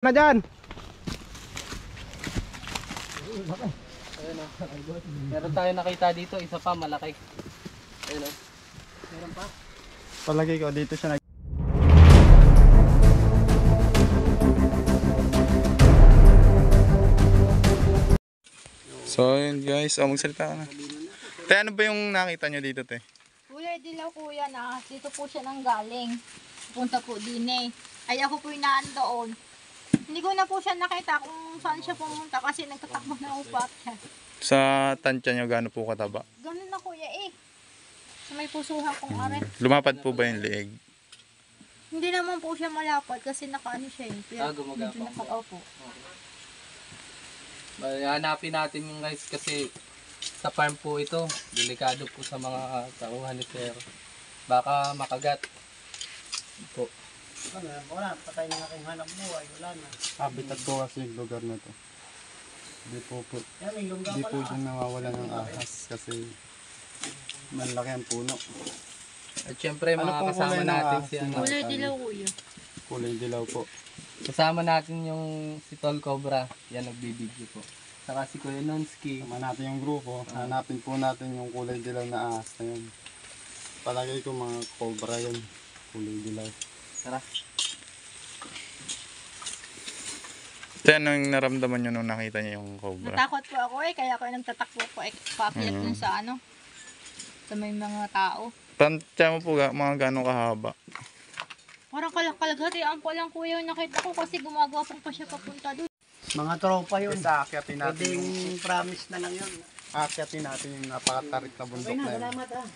Na dyan. Ayun o. Meron tayo nakita dito, isa pa malaki. Ayun o. Meron pa. Palagay ko dito siya nag... So yun guys, magsalita ka na. Te, ano ba yung nakita nyo dito, te? Kuya, dilaw kuya na. Dito po siya nang galing. Pupunta po din eh. Ay ako po yung doon. Hindi ko na po siya nakita kung saan siya pumunta kasi nagtatakbo na upat siya. Sa tansya nyo, gaano po kataba? Ganun na kuya eh. Sa may pusuhan kong arin. Lumapad po ba yung liig? Hindi naman po siya malapad kasi nakaano siya eh. Kaya Gumagapang. medyo nakaupo. Hanapin natin yung guys kasi sa farm po ito. Delikado po sa mga tauhan ni Sir. Baka makagat. Po. Wala, patay na aking hanap buhay, wala na. Habitat po kasi yung lugar na to. Hindi po dyan nawawala ng ahas kasi malaki ang puno. At syempre Ano mga pong kasama kulay ng natin ahas? si ano. Kulay dilaw kuya. Kulay dilaw po. Kasama natin yung si Tol Cobra. Yan nagbibideo po. Saka si Kuya Nonsky. Sama natin yung grupo. Hanapin po natin yung kulay dilaw na ahas na yun. Palagay ko mga cobra yun. Kulay dilaw. Tara. Ito anong naramdaman nyo nung nakita niyo yung cobra? Natakot po ako eh. Kaya ako nagtatakbo po eh. Paakyat dun sa ano. Sa may mga tao. Tansya mo po mga gano'ng kahaba? Parang kalahatian pa lang kuya yung nakita ko kasi gumagawa pa siya papunta doon. Mga tropa yun. Isa akyatin natin Pwedeng yung... promise na lang yun. Akyatin natin yung napakatarik na bundok Okay na, na yun. salamat ah.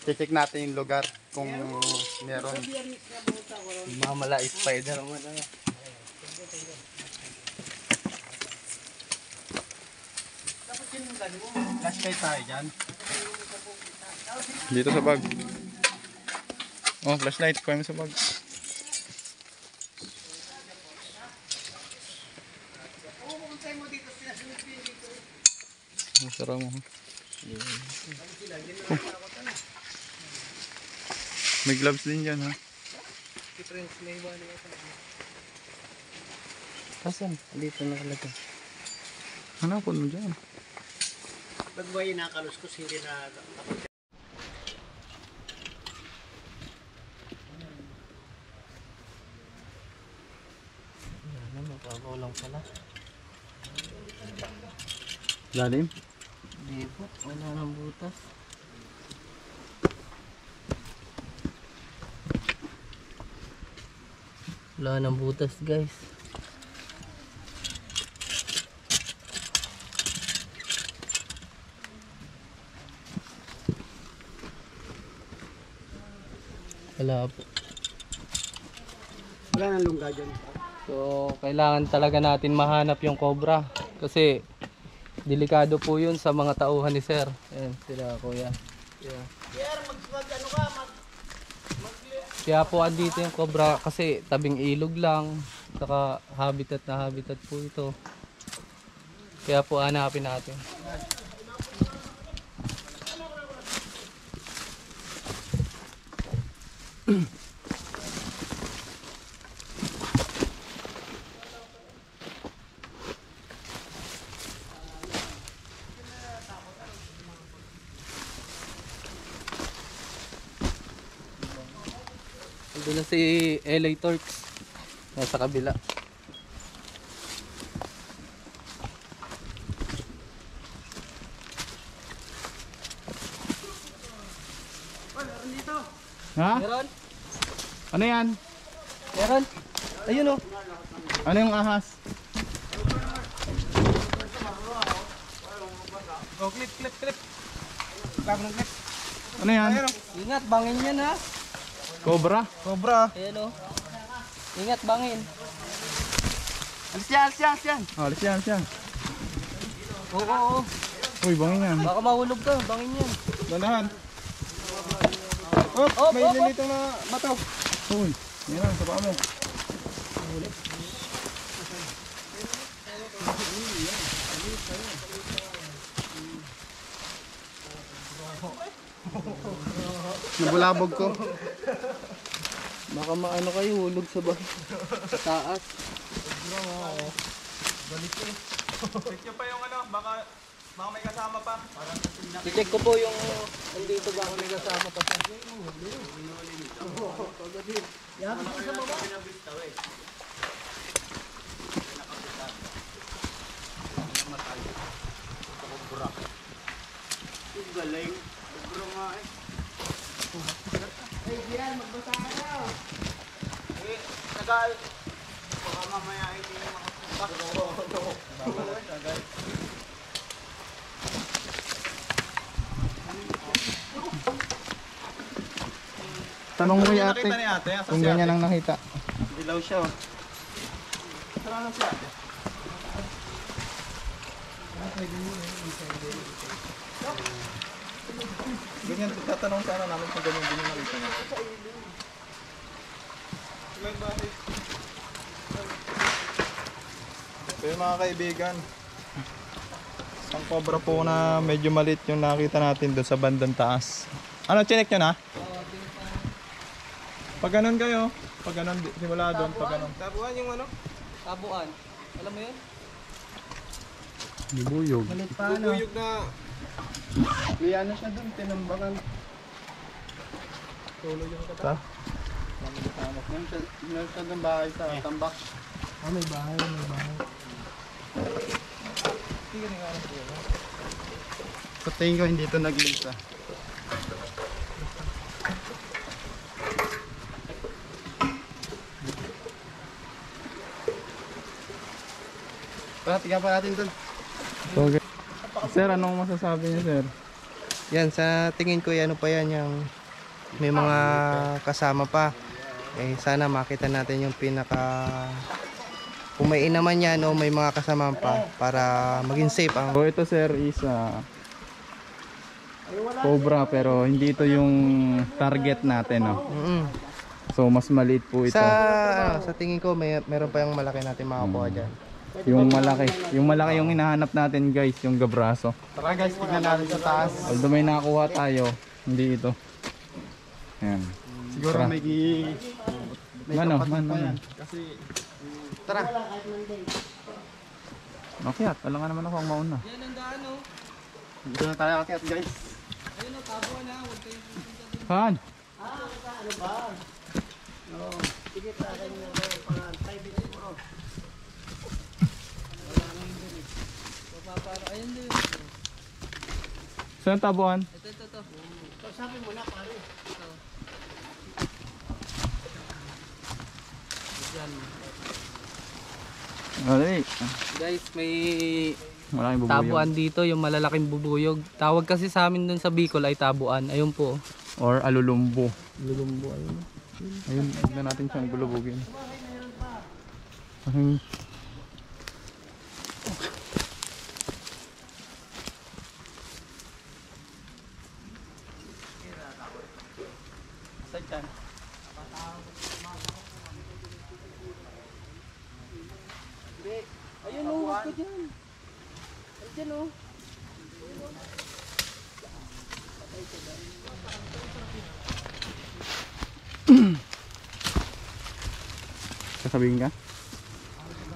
Check natin yung lugar kung meron. Mamala spider naman. Flashlight tayo dyan. Dito sa bag. Oh, flashlight. Kuha mo sa bag. Masara mo. Oh. May gloves din dyan ha. Kasan? Dito nakalagay. Hanapon mo dyan. Ba't ba yung nakaluskos hindi na... Ano, mababaw lang pala. Lalim? Hindi po, wala nang butas. Wala nang butas guys. Wala po. Wala nang lungga dyan. So, kailangan talaga natin mahanap yung cobra. Kasi, delikado po yun sa mga tauhan ni Sir. Ayan, sila kuya. Yeah. Kaya po andito yung cobra kasi tabing ilog lang. Saka habitat na habitat po ito. Kaya po hanapin natin. Ito na si LA Torx. Nasa kabila. Ha? Meron? Ano yan? Meron? Ayun oh. Ano yung ahas? Oh, clip, clip, clip. Clip. Ano yan? Ingat, bangin yan ha. Cobra? Cobra. Ayan oh. Ingat, bangin. Alis yan, alis yan, alis yan. Oh, alis yan, alis yan. Oo, oo. Uy, bangin yan. Baka mahulog ka, bangin yan. Dandahan. Oh, may nilitong na mataw. Uy, yan lang, sa paa mo. Nabulabog ko. Baka maano kayo, hulog sa taas. Check nyo pa yung ano, baka may kasama pa. I-check ko po yung andito ba may kasama pa siya. Ang galing. Sobra nga eh. Tagal. Baka mamaya hindi na makapunta. Tanong mo yung ate. Nakita ni ate. Asan Kung si ate? ganyan ang nakita. Dilaw siya oh. Saan na si ate? Ganyan, tatanong sana namin kung ganyan din yung nakita niya. So yung mga kaibigan, ang cobra po na medyo maliit yung nakita natin doon sa bandang taas. Ano, chinek nyo na? Pag ganun kayo, pag ganun, simula doon, pag ganun. Tabuan yung ano? Tabuan. Alam mo yun? Bubuyog. Bubuyog na. Kaya ano siya dun, tinambakan. Tulo yung kata. Meron siya dun bahay sa tambak. Ah, may bahay, may bahay. Hindi ka nga siya. Sa tingin ko hindi ito nag-iisa. Tara, tingnan pa natin dun. Okay. Sir, anong masasabi niyo, sir? Yan, sa tingin ko, ano pa yan, yung may mga kasama pa. Eh, sana makita natin yung kung may inaman yan o may mga kasama pa para maging safe ang... So ito sir is cobra pero hindi ito yung target natin, no? So mas maliit po ito. Sa tingin ko, meron pa yung malaki natin makakuha dyan. Yung malaki yung hinahanap natin guys, yung gabraso. Tara guys, tignan natin sa taas. Although may nakuha tayo, hindi ito. Ayan. Siguro Tara. may Mano, kapatid mano. pa yan. Kasi, tara. Akyat, alam nga naman ako ang mauna. Yan ang daan oh. Dito na tayo akyat guys. Ayun oh, tabuan na. Huwag kayong pupunta dun. Han? Papapara. Ayun din. Saan tabuan? Ito. Dali. Guys, may Malaking bubuyog. tabuan dito, yung malalaking bubuyog. Tawag kasi sa amin dun sa Bicol ay tabuan. Ayun po. Or alulumbo. Lulumbo. Ayun. Ayun, tignan natin siyang gulubugin. Parang... Ayun oh, huwag ka dyan. Ayun oh. Sasabihin ka?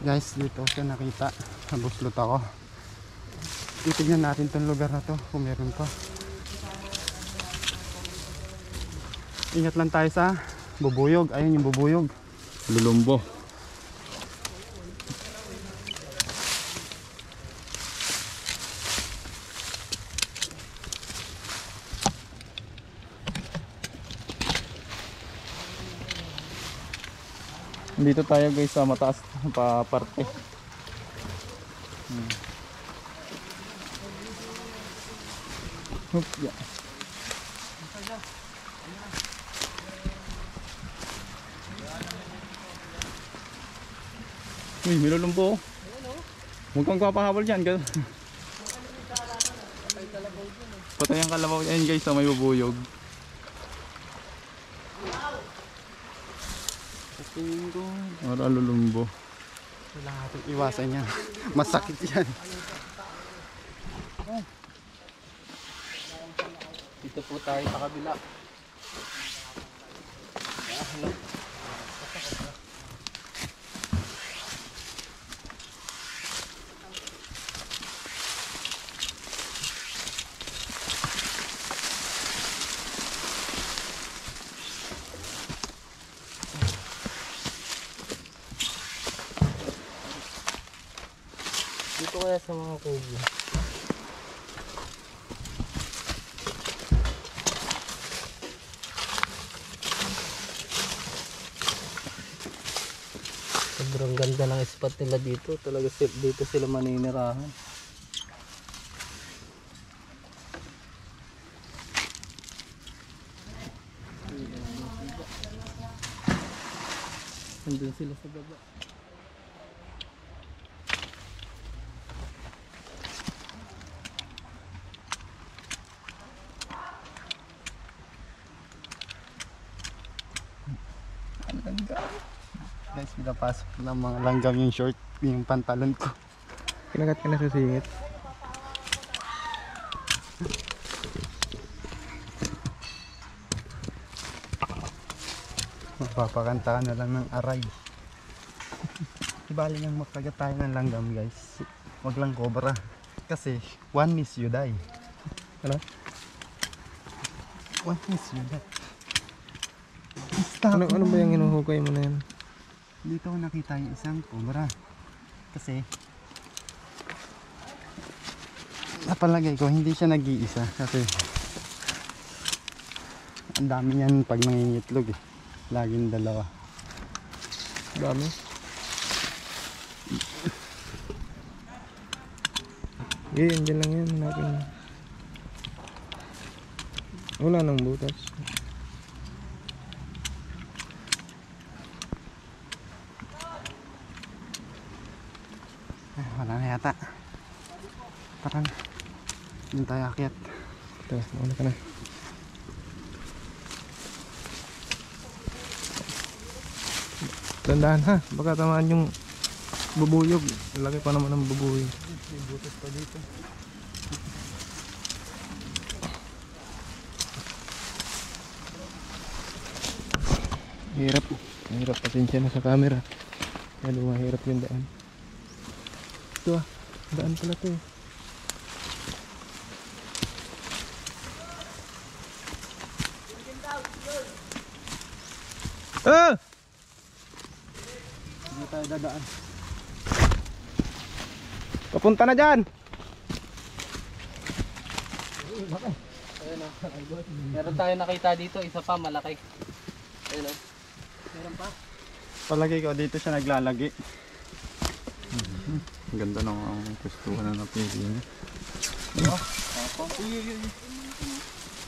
Guys, dito siya nakita. Nabuslot ako. Titignan natin tong lugar na to kung meron pa. Ingat lang tayo sa bubuyog. Ayun yung bubuyog. Lulumbo. Dito tayo guys sa mataas pa parte. Hup, yeah. Uy, may lulumbo. Huwag kang papahabol dyan. Patay ang kalabaw. Ayun guys, may bubuyog. Ora lulumbo. Kailangan natin iwasan yan. Masakit yan. Dito po tayo sa kabila. po kaya sa mga kubo? Sobrang ganda ng spot nila dito. Talaga dito sila maninirahan. Nandun sila sa baba. Guys, pinapasok ng mga langgam yung short, yung pantalon ko. Kinagat ka na sa singit. Magpapakanta na lang ng aray. Ibali nang makagat tayo ng langgam guys. Wag lang cobra. Kasi one miss you die. Ano? One miss you die. Ano ba yung hinuhukay mo na yan? Dito ko nakita yung isang cobra. Kasi napalagay ko hindi siya nag-iisa. Kasi ang dami niyan pag nangingitlog eh. Laging dalawa. Dami. Yan, dyan lang yan. Hanapin mo. Wala nang butas. Wala na yata. Parang hindi tayo akyat. Ito, mauna ka na. Tandaan ha, baka tamaan yung bubuyog. Laki pa naman ng bubuyog. May butas pa dito. Hirap. Hirap, pasensya na sa camera. Kaya mahirap yung daan. Ito ah, daan pala to eh. Ah! Hindi tayo dadaan. Papunta na dyan! Meron tayo nakita dito, isa pa malaki. Ayun o. Meron pa? Palagay ko dito siya naglalagi. Ang ganda ng kustuhan na napili niya.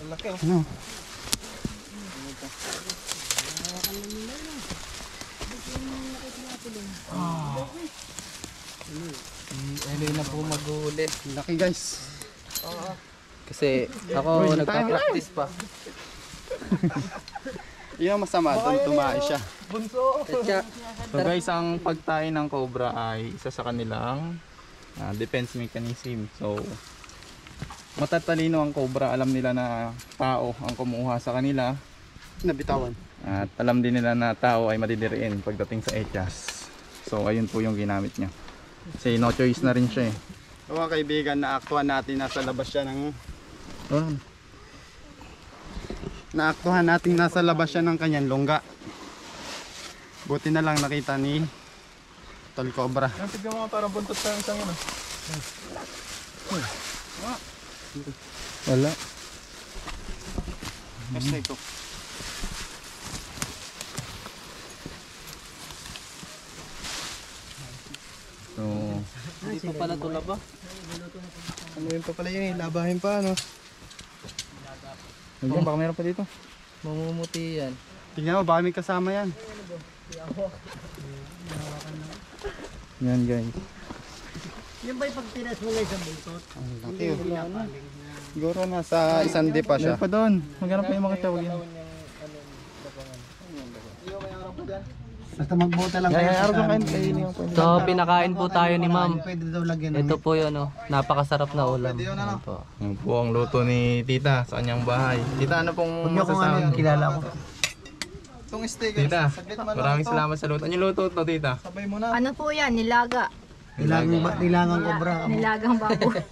Ang laki oh. Ano? Eloy na po mag-uhuli. Laki guys. Kasi ako Uy, nagpa-practice pa. Yun ang masama doon, tumae siya. Kaya, So guys, ang pagtae ng cobra ay isa sa kanilang defense mechanism. So matatalino ang cobra, alam nila na tao ang kumuha sa kanila. Nabitawan. At alam din nila na tao ay madidiriin pagdating sa echas. So ayun po yung ginamit niya. Kasi no choice na rin siya eh. So mga kaibigan, naaktuhan natin nasa labas siya ng... Naaktuhan natin nasa labas siya ng kanyang lungga. Buti na lang nakita ni Tol Cobra. Ang tignan mo parang buntot pa yung isang yun. Wala. Hashtag ko. So hindi pa pala ito laba. Ano yun pa pala yun eh, labahin pa ano. ayun, baka meron pa dito. Mamumuti yan. Tingnan mo, baka may kasama yan. Yan guys. Yung ba'y pag tinas mo ngayon sa buntot? Ang laki oh. Siguro nasa isang di pa siya. Meron pa doon. Maghanap pa yung mga tawag yun. Basta magbuta lang Yan, kayo araw sa lang kain yung pwede. So, pinakain po tayo ni ma'am. Pwede daw lagyan ng Ito po yun, oh. Napakasarap na ulam. Ayan po. Yan po ang luto ni tita sa kanyang bahay. Tita, ano pong Huwag niyo kung ano yung masasabi? kilala ko. Itong steak. Tita, maraming salamat sa luto. Ano yung luto to, tita? Sabay mo na. Ano po yan? Nilaga. Nilangang kobra. Nilagang baboy.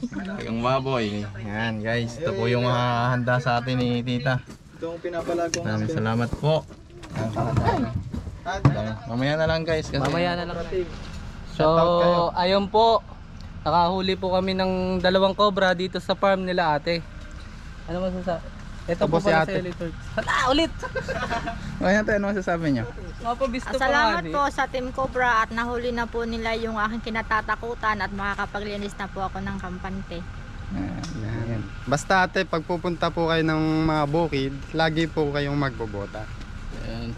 Ang baboy. Yan guys, ito po yung handa sa atin ni tita. Itong pinapalagong Maraming salamat po. Mamaya na lang guys kasi Mamaya na lang. So, ayun po. Nakahuli po kami ng 2 cobra dito sa farm nila ate. Ano masasabi? Ito po Tapos si pala ate. si Elite. Hala, ulit! Ayan tayo, ano masasabi nyo? Mapabisto pa nga Salamat di. po sa Team Cobra at nahuli na po nila yung aking kinatatakutan at makakapaglinis na po ako ng kampante. Ayan. Basta ate, pag pupunta po kayo ng mga bukid, lagi po kayong magbobota. Ayan.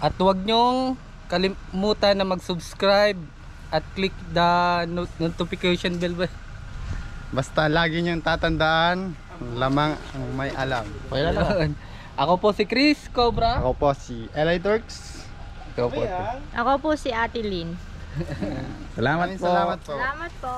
At huwag nyong kalimutan na mag-subscribe at click the notification bell ba? Basta lagi niyong tatandaan, lamang ang may alam. Ayun. Ako po si Chris Cobra. Ako po si Eli Turks. Ikaw po. Ako po si Ate Lynn. Salamat Maraming po. salamat po. Salamat po.